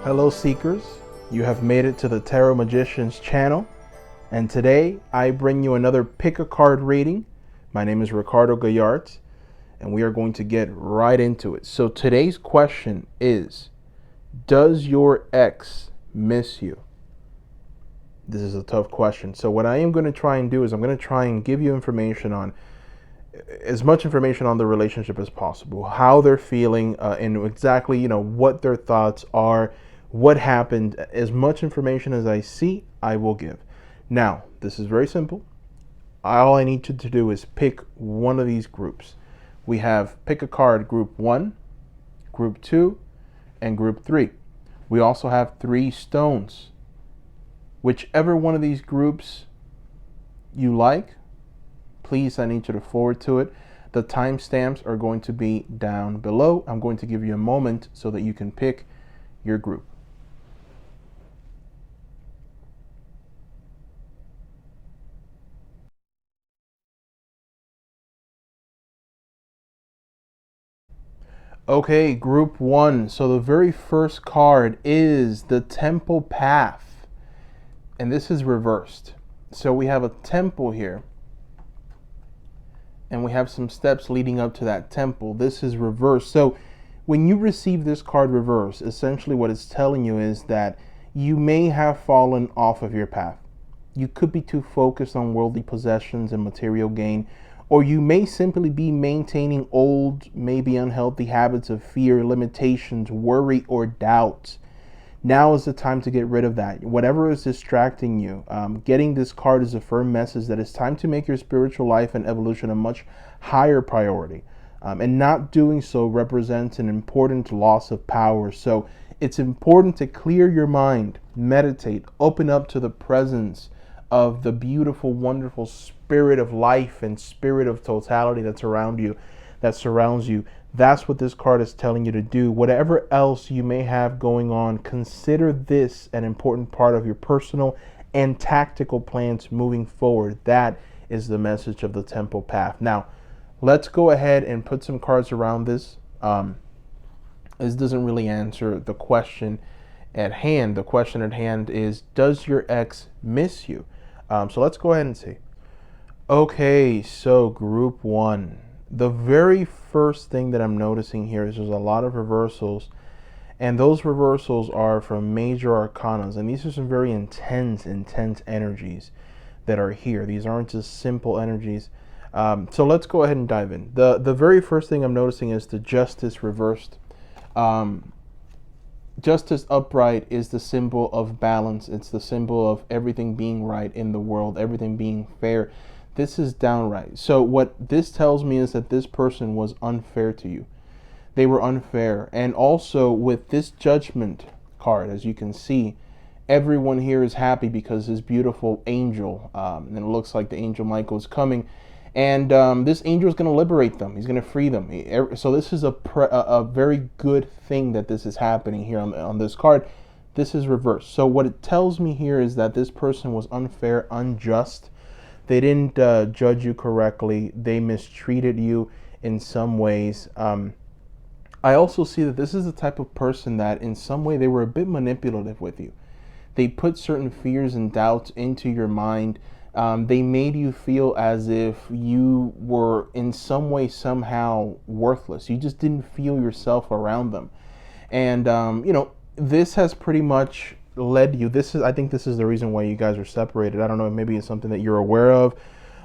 Hello Seekers, you have made it to the Tarot Magicians channel, and today I bring you another pick a card reading. My name is Ricardo Gallart, and we are going to get right into it. So today's question is, does your ex miss you? This is a tough question. So what I am going to try and do is I'm going to try and give you information on as much information on the relationship as possible, how they're feeling, and exactly, what their thoughts are, what happened. As much information as I see, I will give. Now, this is very simple. All I need you to do is pick one of these groups. We have pick a card group 1, group 2, and group 3. We also have 3 stones. Whichever one of these groups you like, please, I need you to forward to it. The timestamps are going to be down below. I'm going to give you a moment so that you can pick your group. Okay, group 1. So the very first card is the Temple Path. And this is reversed. So we have a temple here, and we have some steps leading up to that temple. This is reversed. So when you receive this card reversed, essentially what it's telling you is that you may have fallen off of your path. You could be too focused on worldly possessions and material gain, or you may simply be maintaining old, maybe unhealthy habits of fear, limitations, worry, or doubt. Now is the time to get rid of that. Whatever is distracting you, getting this card is a firm message that it's time to make your spiritual life and evolution a much higher priority. And not doing so represents an important loss of power. So it's important to clear your mind, meditate, open up to the presence of the beautiful, wonderful spirit of life and spirit of totality that's around you, that surrounds you. That's what this card is telling you to do. Whatever else you may have going on, consider this an important part of your personal and tactical plans moving forward. That is the message of the Temple Path. Now, let's go ahead and put some cards around this. This doesn't really answer the question at hand. The question at hand is, does your ex miss you? So let's go ahead and see. Okay, so group 1. The very first thing that I'm noticing here is there's a lot of reversals, and those reversals are from major arcanas, and these are some very intense energies that are here. These aren't just simple energies. So let's go ahead and dive in. The very first thing I'm noticing is the Justice reversed. Justice upright is the symbol of balance. It's the symbol of everything being right in the world, everything being fair. This is downright. So what this tells me is that this person was unfair to you. They were unfair. And also with this Judgment card, as you can see, everyone here is happy because this beautiful angel, and it looks like the angel Michael is coming, and this angel is going to liberate them. He's going to free them. So this is a very good thing that this is happening here on this card. This is reversed. So what it tells me here is that this person was unfair, unjust. They didn't judge you correctly. They mistreated you in some ways. I also see that this is the type of person that in some way they were a bit manipulative with you. They put certain fears and doubts into your mind. They made you feel as if you were in some way, somehow worthless. You just didn't feel yourself around them. And, this has pretty much led you. I think this is the reason why you guys are separated. I don't know, maybe it's something that you're aware of,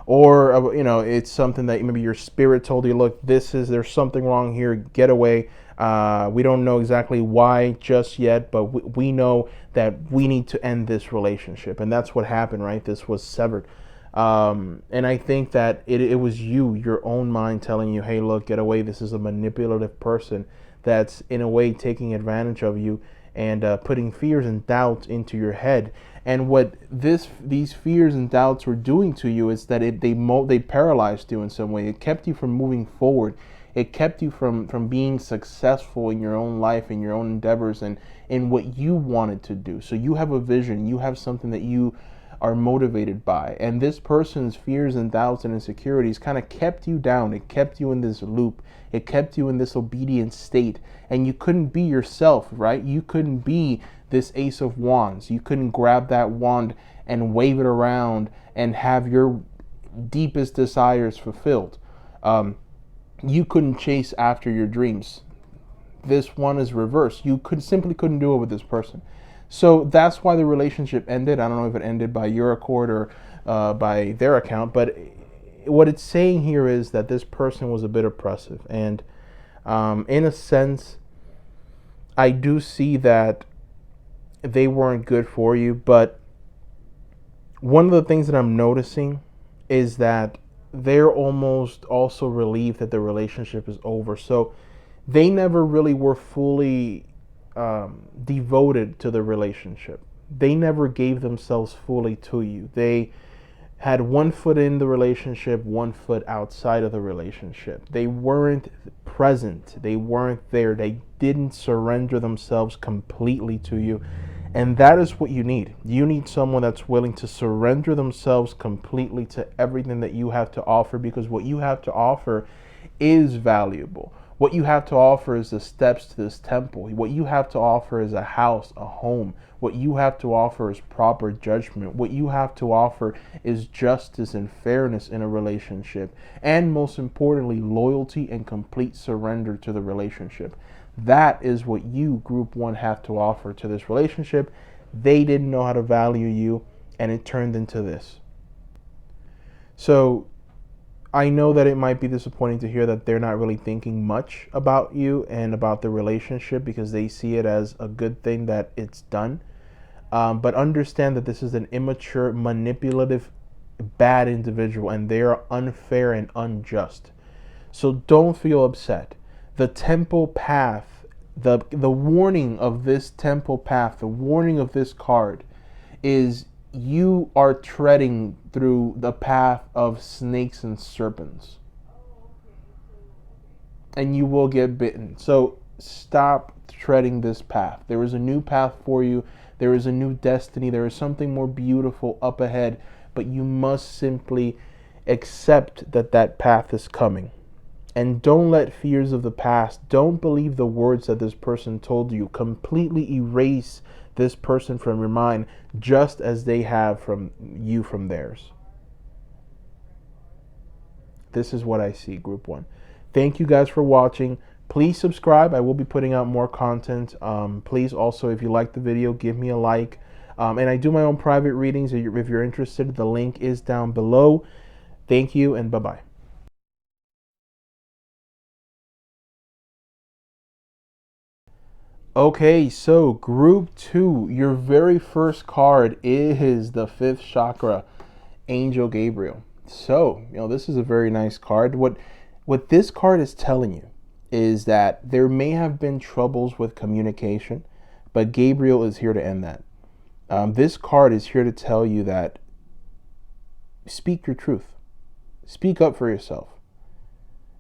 or, it's something that maybe your spirit told you, look, there's something wrong here, get away. We don't know exactly why just yet, but we know that we need to end this relationship. And that's what happened, right? This was severed. And I think that it was your own mind telling you, hey, look, get away. This is a manipulative person that's in a way taking advantage of you and putting fears and doubts into your head. And what these fears and doubts were doing to you is that they paralyzed you in some way. It kept you from moving forward. It kept you from being successful in your own life, in your own endeavors, and in what you wanted to do. So you have a vision. You have something that you are motivated by. And this person's fears and doubts and insecurities kind of kept you down. It kept you in this loop. It kept you in this obedient state. And you couldn't be yourself, right? You couldn't be this Ace of Wands. You couldn't grab that wand and wave it around and have your deepest desires fulfilled. You couldn't chase after your dreams. This one is reversed. You simply couldn't do it with this person. So that's why the relationship ended. I don't know if it ended by your accord or by their account, but what it's saying here is that this person was a bit oppressive. And in a sense, I do see that they weren't good for you. But one of the things that I'm noticing is that they're almost also relieved that the relationship is over. So they never really were fully devoted to the relationship. They never gave themselves fully to you. They had one foot in the relationship, one foot outside of the relationship. They weren't present. They weren't there. They didn't surrender themselves completely to you. And that is what you need. You need someone that's willing to surrender themselves completely to everything that you have to offer, because what you have to offer is valuable. What you have to offer is the steps to this temple. What you have to offer is a house, a home. What you have to offer is proper judgment. What you have to offer is justice and fairness in a relationship. And most importantly, loyalty and complete surrender to the relationship. That is what you, Group 1, have to offer to this relationship. They didn't know how to value you, and it turned into this. So I know that it might be disappointing to hear that they're not really thinking much about you and about the relationship, because they see it as a good thing that it's done. But understand that this is an immature, manipulative, bad individual, and they are unfair and unjust. So don't feel upset. The temple path, the warning of this temple path, the warning of this card is you are treading through the path of snakes and serpents. And you will get bitten. So stop treading this path. There is a new path for you. There is a new destiny. There is something more beautiful up ahead. But you must simply accept that that path is coming. And don't let fears of the past, don't believe the words that this person told you. Completely erase this person from your mind, just as they have from you from theirs. This is what I see, Group 1. Thank you guys for watching. Please subscribe. I will be putting out more content. Please also, if you like the video, give me a like. And I do my own private readings. If you're interested, the link is down below. Thank you, and bye-bye. Okay, so Group 2, your very first card is the 5th chakra, Angel Gabriel. So, this is a very nice card. What this card is telling you is that there may have been troubles with communication, but Gabriel is here to end that. This card is here to tell you that speak your truth. Speak up for yourself.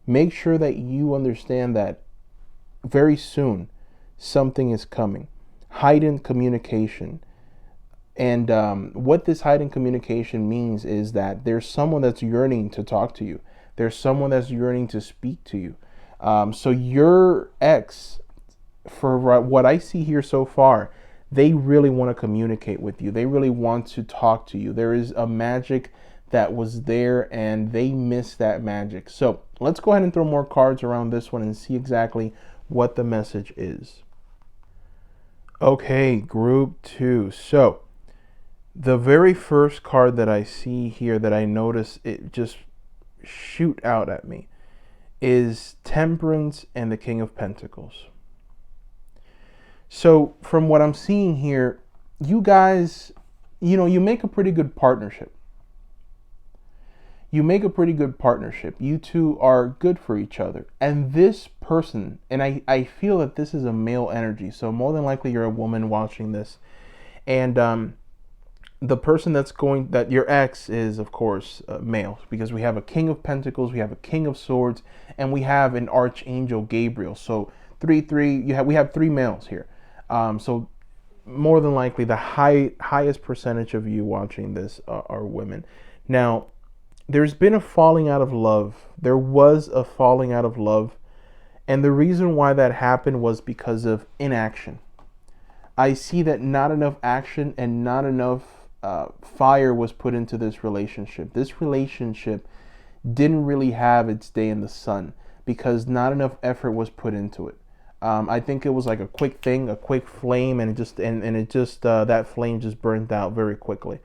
Make sure that you understand that very soon something is coming. Heightened communication. And what this heightened communication means is that there's someone that's yearning to talk to you. There's someone that's yearning to speak to you. So your ex, for what I see here so far, they really want to communicate with you. They really want to talk to you. There is a magic that was there, and they miss that magic. So let's go ahead and throw more cards around this one and see exactly what the message is. Okay, Group 2. So the very first card that I see here that I notice it just shoot out at me is Temperance and the King of Pentacles. So from what I'm seeing here, you guys, you make a pretty good partnership. You make a pretty good partnership. You two are good for each other. And this person, and I feel that this is a male energy, so more than likely you're a woman watching this. And the person that your ex is, of course, male, because we have a King of Pentacles, we have a King of Swords, and we have an Archangel Gabriel. So 3-3, we have 3 males here. So more than likely the highest percentage of you watching this are women. Now, there's been a falling out of love. There was a falling out of love, and the reason why that happened was because of inaction. I see that not enough action and not enough fire was put into this relationship. This relationship didn't really have its day in the sun because not enough effort was put into it. I think it was like a quick thing, a quick flame, and it just that flame just burned out very quickly.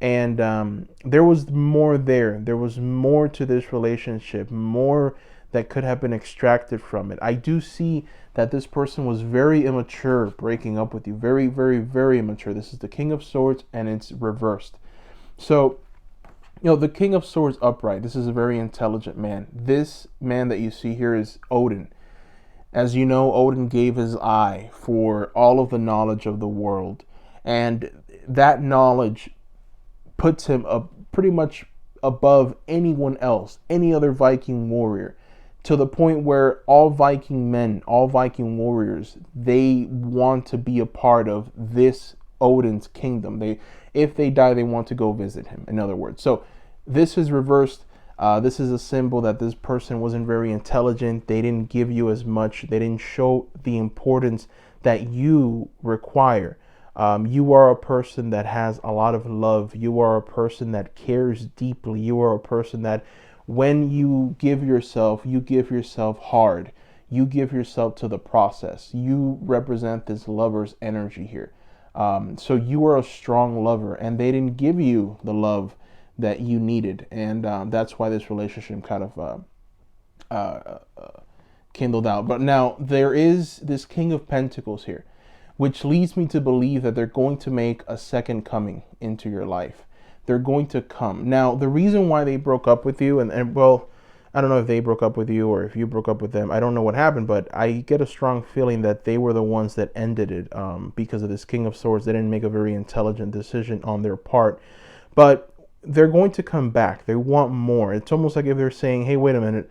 And there was more there. There was more to this relationship, more that could have been extracted from it. I do see that this person was very immature breaking up with you. Very, very, very immature. This is the King of Swords, and it's reversed. So, the King of Swords upright. This is a very intelligent man. This man that you see here is Odin. As you know, Odin gave his eye for all of the knowledge of the world. And that knowledge puts him up pretty much above anyone else, any other Viking warrior, to the point where all Viking men, all Viking warriors, they want to be a part of this Odin's kingdom. If they die, they want to go visit him, in other words. So this is reversed. This is a symbol that this person wasn't very intelligent. They didn't give you as much. They didn't show the importance that you require. You are a person that has a lot of love. You are a person that cares deeply. You are a person that when you give yourself hard. You give yourself to the process. You represent this lover's energy here. So you are a strong lover, and they didn't give you the love that you needed. And that's why this relationship kind of kindled out. But now there is this King of Pentacles here, which leads me to believe that they're going to make a second coming into your life. They're going to come. Now, the reason why they broke up with you, and well, I don't know if they broke up with you or if you broke up with them. I don't know what happened, but I get a strong feeling that they were the ones that ended it because of this King of Swords. They didn't make a very intelligent decision on their part. But they're going to come back. They want more. It's almost like if they're saying, hey, wait a minute.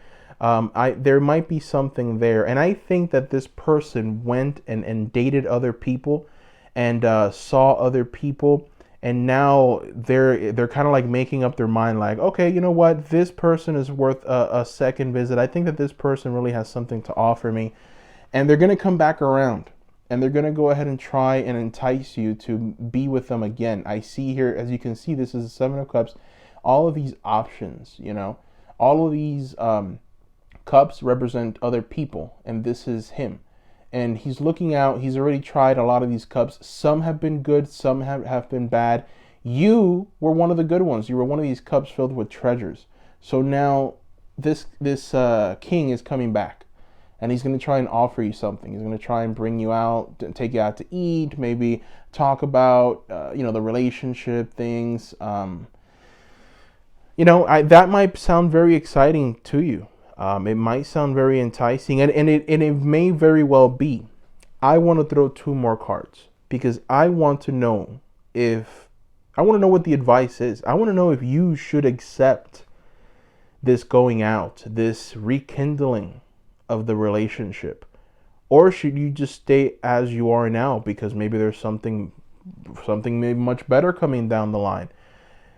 There might be something there. And I think that this person went and dated other people and saw other people. And now they're kind of like making up their mind like, okay, you know what? This person is worth a second visit. I think that this person really has something to offer me. And they're going to come back around. And they're going to go ahead and try and entice you to be with them again. I see here, as you can see, this is the Seven of Cups. All of these options, all of these cups represent other people. And this is him. And he's looking out. He's already tried a lot of these cups. Some have been good. Some have been bad. You were one of the good ones. You were one of these cups filled with treasures. So now this king is coming back. And he's going to try and offer you something. He's going to try and bring you out, take you out to eat, maybe talk about, the relationship things. That might sound very exciting to you. It might sound very enticing, and it may very well be. I want to throw two more cards because I want to know what the advice is. I want to know if you should accept this going out, this rekindling of the relationship, or should you just stay as you are now because maybe there's something maybe much better coming down the line.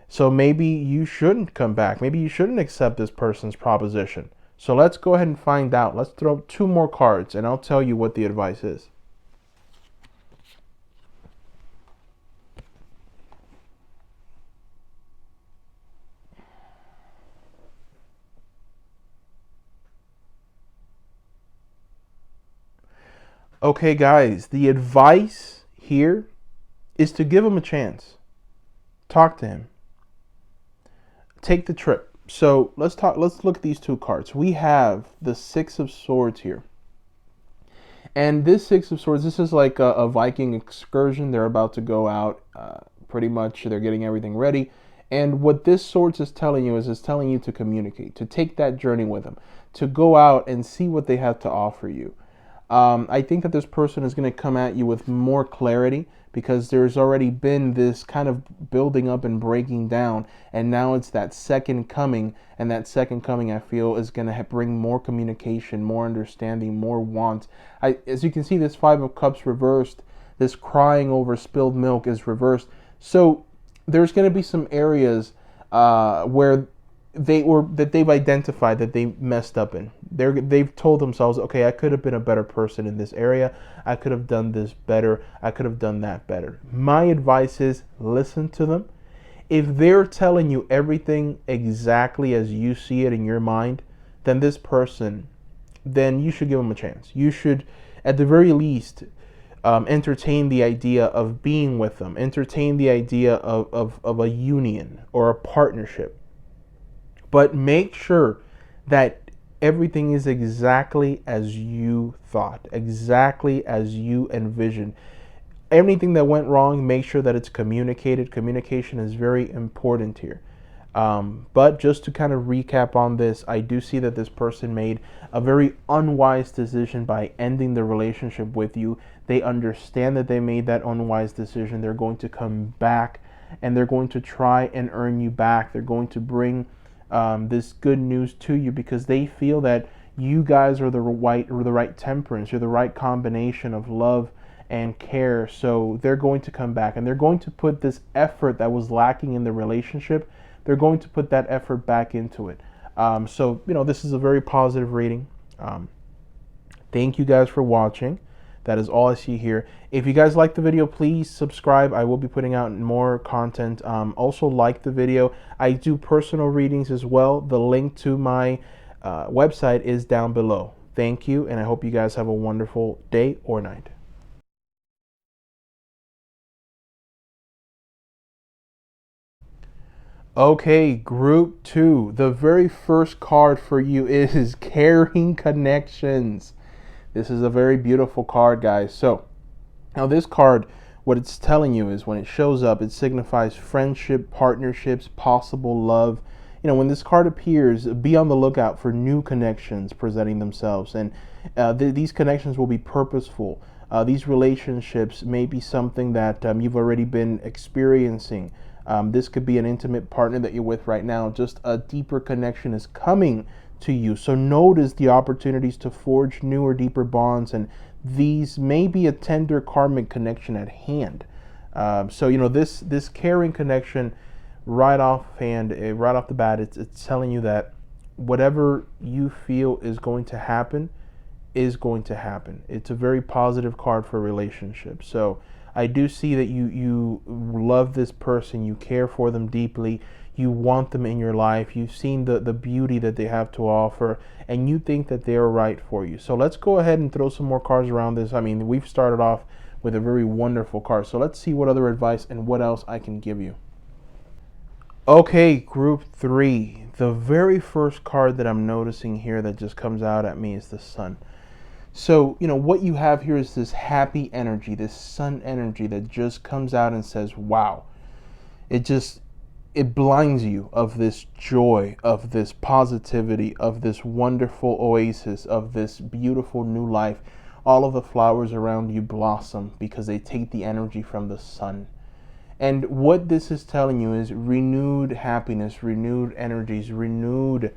So maybe you shouldn't come back. Maybe you shouldn't accept this person's proposition. So let's go ahead and find out. Let's throw two more cards and I'll tell you what the advice is. Okay, guys, the advice here is to give him a chance. Talk to him. Take the trip. So let's look at these two cards. We have the Six of Swords here. And this Six of Swords, this is like a Viking excursion. They're about to go out. Pretty much they're getting everything ready. And what this Swords is telling you is telling you to communicate, to take that journey with them, to go out and see what they have to offer you. I think that this person is going to come at you with more clarity because there's already been this kind of building up and breaking down, and now it's that second coming, and that second coming I feel is going to bring more communication, more understanding, more want. As you can see, this Five of Cups reversed, This crying over spilled milk is reversed. So there's going to be some areas where they've identified that they messed up in. They've told themselves, okay, I could have been a better person in this area. I could have done this better. I could have done that better. My advice is listen to them. If they're telling you everything exactly as you see it in your mind, then this person, then you should give them a chance. You should, at the very least, entertain the idea of being with them, entertain the idea of a union or a partnership. But make sure that everything is exactly as you thought, exactly as you envisioned. Anything that went wrong, make sure that it's communicated. Communication is very important here. But just to kind of recap on this, I do see that this person made a very unwise decision by ending the relationship with you. They understand that they made that unwise decision. They're going to come back and they're going to try and earn you back. They're going to bring this good news to you because they feel that you guys are the right temperance. You're the right combination of love and care. So they're going to come back and they're going to put this effort that was lacking in the relationship. They're going to put that effort back into it. So, this is a very positive reading. Thank you guys for watching. That is all I see here. If you guys like the video, please subscribe. I will be putting out more content. Also like the video. I do personal readings as well. The link to my website is down below. Thank you, and I hope you guys have a wonderful day or night. Okay, group 2. The very first card for you is Caring Connections. This is a very beautiful card, guys. So, now this card, what it's telling you is when it shows up, it signifies friendship, partnerships, possible love. When this card appears, be on the lookout for new connections presenting themselves. And these connections will be purposeful. These relationships may be something that you've already been experiencing. This could be an intimate partner that you're with right now. Just a deeper connection is coming to you. So notice the opportunities to forge newer, deeper bonds, and these may be a tender karmic connection at hand. So this caring connection, right off the bat, it's telling you that whatever you feel is going to happen is going to happen. It's a very positive card for relationships. So I do see that you love this person, you care for them deeply, you want them in your life, you've seen the beauty that they have to offer, and you think that they're right for you. So let's go ahead and throw some more cards around this. I mean, we've started off with a very wonderful card. So let's see what other advice and what else I can give you. Okay, group 3. The very first card that I'm noticing here that just comes out at me is the Sun. So, what you have here is this happy energy, this sun energy that just comes out and says, wow. It blinds you of this joy, of this positivity, of this wonderful oasis, of this beautiful new life. All of the flowers around you blossom because they take the energy from the sun. And what this is telling you is renewed happiness, renewed energies, renewed,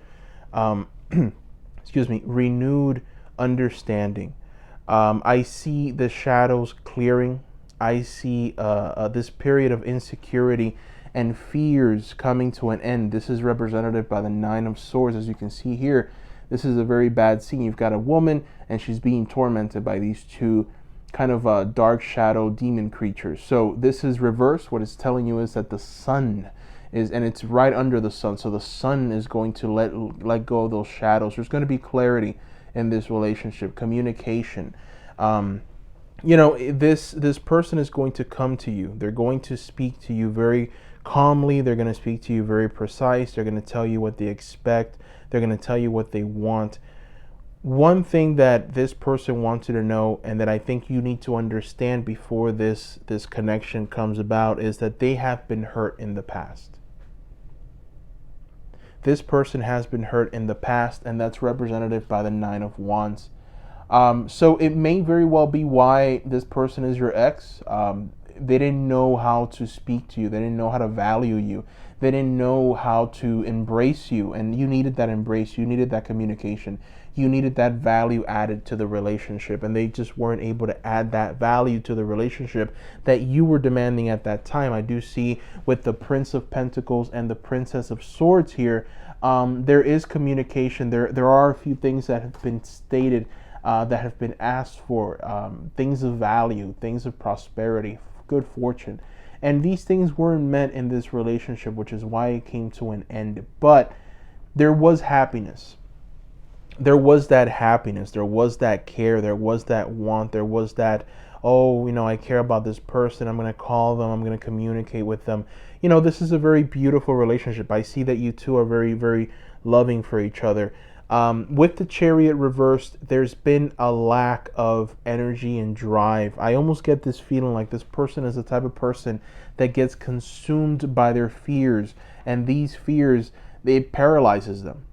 renewed understanding. I see the shadows clearing. I see this period of insecurity and fears coming to an end. This is represented by the 9 of Swords. As you can see here, this is a very bad scene. You've got a woman and she's being tormented by these two kind of dark shadow demon creatures. So this is reverse. What it's telling you is that the sun is, and it's right under the sun. So the sun is going to let go of those shadows. There's going to be clarity in this relationship, communication. This person is going to come to you. They're going to speak to you very calmly. They're going to speak to you very precise. They're going to tell you what they expect. They're going to tell you what they want. One thing that this person wants you to know, and that I think you need to understand before this connection comes about, is that they have been hurt in the past. This person has been hurt in the past, and that's represented by the 9 of Wands. So it may very well be why this person is your ex. They didn't know how to speak to you. They didn't know how to value you. They didn't know how to embrace you, and you needed that embrace. You needed that communication. You needed that value added to the relationship, and they just weren't able to add that value to the relationship that you were demanding at that time. I do see with the Prince of Pentacles and the Princess of Swords here, there is communication. There are a few things that have been stated, that have been asked for, things of value, things of prosperity, good fortune. And these things weren't met in this relationship, which is why it came to an end. But there was happiness. There was that happiness. There was that care. There was that want. There was that, oh, I care about this person. I'm going to call them. I'm going to communicate with them. This is a very beautiful relationship. I see that you two are very, very loving for each other. With the Chariot reversed, there's been a lack of energy and drive. I almost get this feeling like this person is the type of person that gets consumed by their fears, and these fears, it paralyzes them.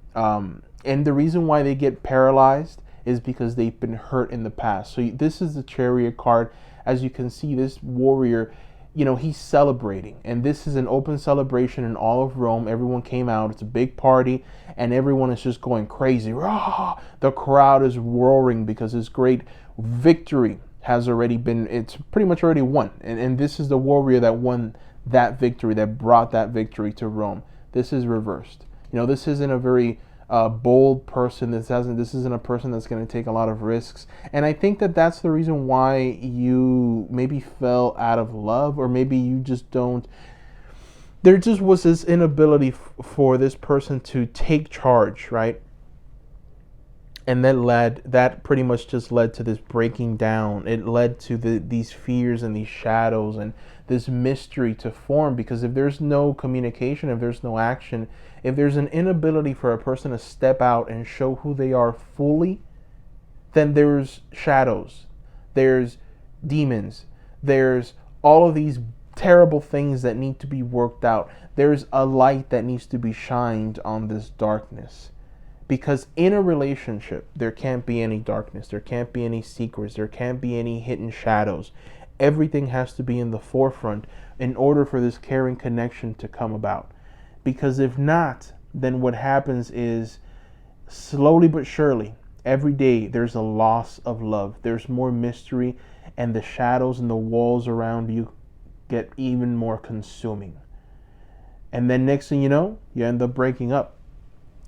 And the reason why they get paralyzed is because they've been hurt in the past. So this is the Chariot card. As you can see, this warrior, he's celebrating, and this is an open celebration in all of Rome. Everyone came out. It's a big party, and everyone is just going crazy. Rah! The crowd is roaring because this great victory has already been, it's pretty much already won. And this is the warrior that won that victory, that brought that victory to Rome. This is reversed. This isn't a very bold person. This isn't a person that's going to take a lot of risks. And I think that that's the reason why you maybe fell out of love, or maybe you just don't. There just was this inability for this person to take charge, right? And that pretty much just led to this breaking down. It led to these fears and these shadows and this mystery to form, because if there's no communication, if there's no action, if there's an inability for a person to step out and show who they are fully, then there's shadows, there's demons, there's all of these terrible things that need to be worked out. There's a light that needs to be shined on this darkness. Because in a relationship, there can't be any darkness, there can't be any secrets, there can't be any hidden shadows. Everything has to be in the forefront in order for this caring connection to come about. Because if not, then what happens is, slowly but surely, every day there's a loss of love. There's more mystery, and the shadows and the walls around you get even more consuming. And then next thing you know, you end up breaking up.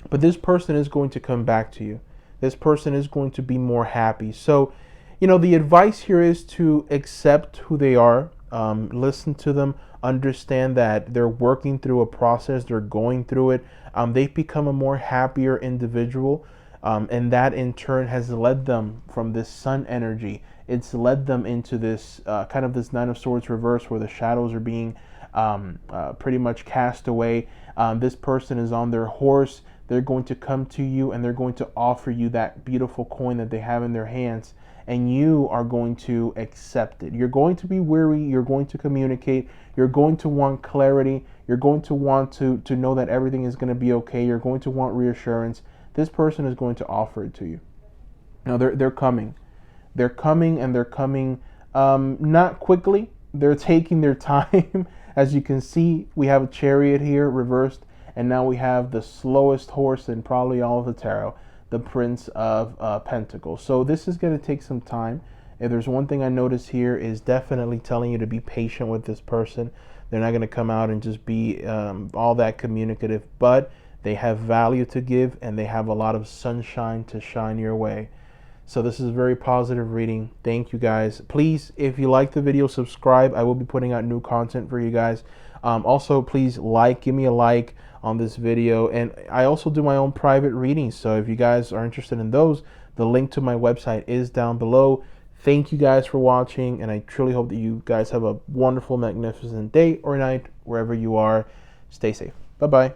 But this person is going to come back to you. This person is going to be more happy. So, the advice here is to accept who they are, listen to them, understand that they're working through a process, they're going through it. They've become a more happier individual, and that in turn has led them from this sun energy. It's led them into this kind of this Nine of Swords reverse, where the shadows are being pretty much cast away. This person is on their horse. They're going to come to you, and they're going to offer you that beautiful coin that they have in their hands, and you are going to accept it. You're going to be weary. You're going to communicate. You're going to want clarity. You're going to want to know that everything is going to be okay. You're going to want reassurance. This person is going to offer it to you. Now, they're coming. They're coming, and they're coming not quickly. They're taking their time. As you can see, we have a Chariot here reversed. And now we have the slowest horse in probably all of the tarot, the Prince of Pentacles. So this is going to take some time. If there's one thing I notice here, is definitely telling you to be patient with this person. They're not going to come out and just be all that communicative, but they have value to give, and they have a lot of sunshine to shine your way. So this is a very positive reading. Thank you guys. Please, if you like the video, subscribe. I will be putting out new content for you guys. Also, please give me a like on this video. And I also do my own private readings. So if you guys are interested in those, the link to my website is down below. Thank you guys for watching. And I truly hope that you guys have a wonderful, magnificent day or night, wherever you are. Stay safe. Bye-bye.